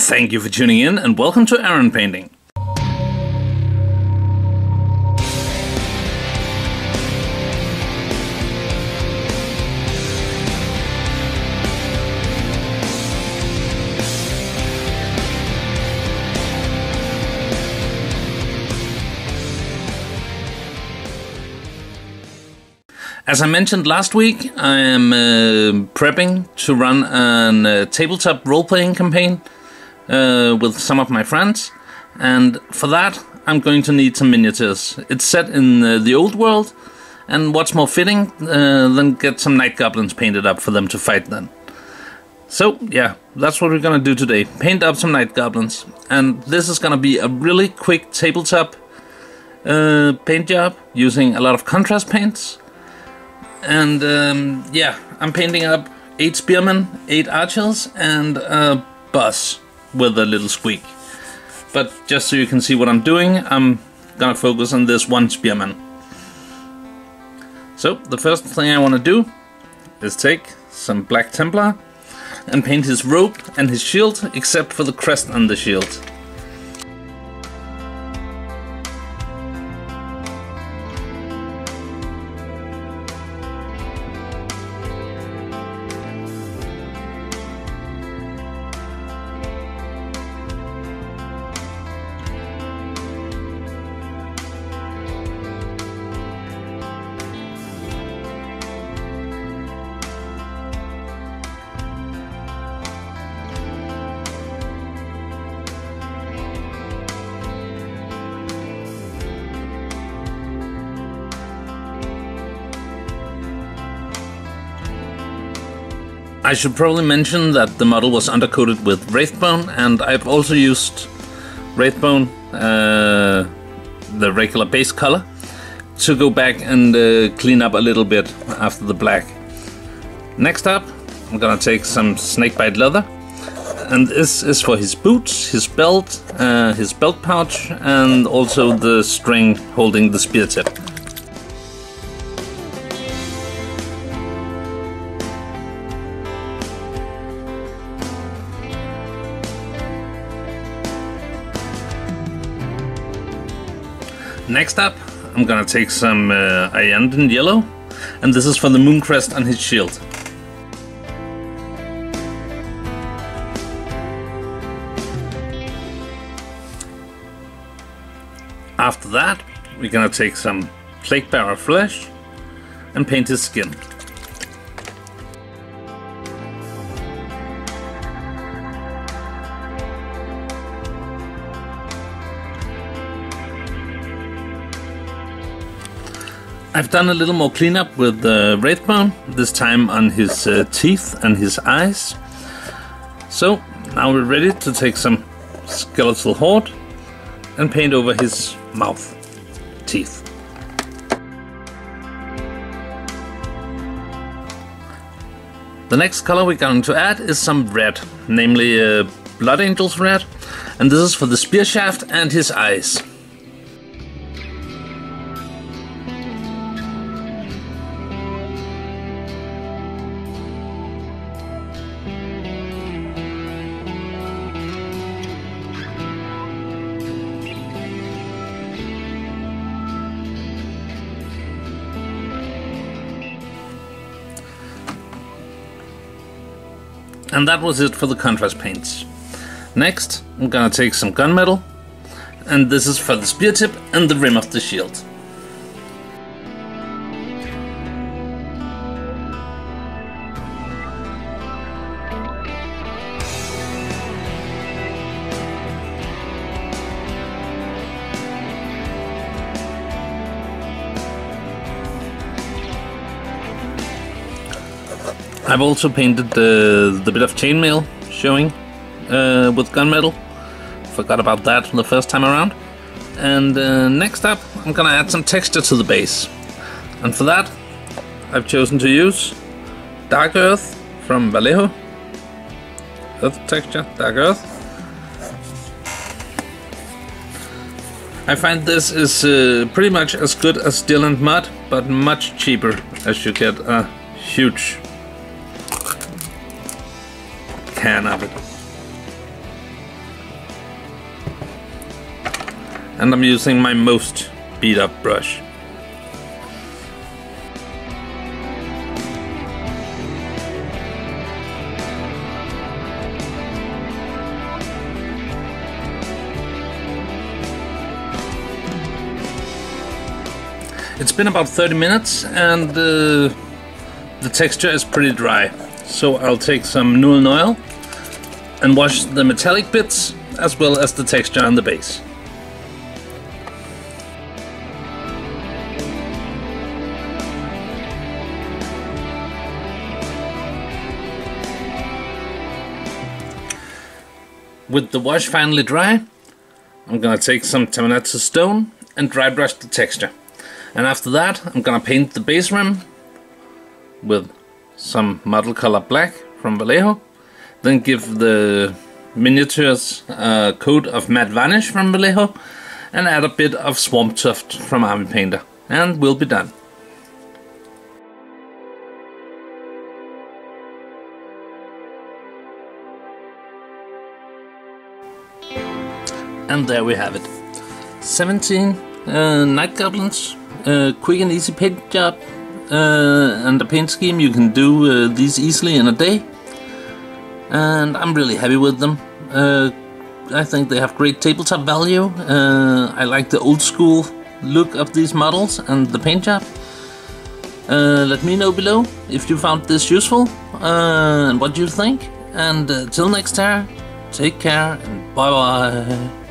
Thank you for tuning in and welcome to Errant Painting. As I mentioned last week, I am prepping to run a tabletop role-playing campaign with some of my friends, and for that I'm going to need some miniatures. It's set in the old world, and what's more fitting than get some night goblins painted up for them to fight then. So yeah, that's what we're gonna do today, paint up some night goblins, and this is gonna be a really quick tabletop paint job using a lot of contrast paints. And yeah, I'm painting up 8 spearmen, 8 archers, and a boss with a little squeak. But just so you can see what I'm doing, I'm gonna focus on this one spearman. So the first thing I want to do is take some Black Templar and paint his robe and his shield, except for the crest on the shield. I should probably mention that the model was undercoated with Wraithbone, and I've also used Wraithbone, the regular base color, to go back and clean up a little bit after the black. Next up, I'm gonna take some snakebite leather, and this is for his boots, his belt pouch, and also the string holding the spear tip. Next up, I'm gonna take some Iandan yellow, and this is for the moon crest on his shield. After that, we're gonna take some flake bearer flesh and paint his skin. I've done a little more cleanup with Wraithbone, this time on his teeth and his eyes. So now we're ready to take some skeletal horde and paint over his mouth, teeth. The next color we're going to add is some red, namely Blood Angel's red, and this is for the spear shaft and his eyes. And that was it for the contrast paints. Next, I'm gonna take some gunmetal, and this is for the spear tip and the rim of the shield. I've also painted the bit of chainmail showing with gunmetal. Forgot about that the first time around. And next up, I'm gonna add some texture to the base. And for that, I've chosen to use Dark Earth from Vallejo. Earth texture, Dark Earth. I find this is pretty much as good as Steel and Mud, but much cheaper, as you get a huge can of it. and I'm using my most beat up brush. It's been about 30 minutes and the texture is pretty dry. So I'll take some newland oil and wash the metallic bits as well as the texture on the base. With the wash finally dry, I'm gonna take some Terminator stone and dry brush the texture. And after that, I'm gonna paint the base rim with some muddled color black from Vallejo. Then give the miniatures a coat of matte varnish from Vallejo and add a bit of swamp tuft from Army Painter. And we'll be done. And there we have it. 17 Night Goblins. Quick and easy paint job. And the paint scheme, you can do these easily in a day. And I'm really happy with them. I think they have great tabletop value. I like the old school look of these models and the paint job. Let me know below if you found this useful and what you think. And till next time, take care and bye bye.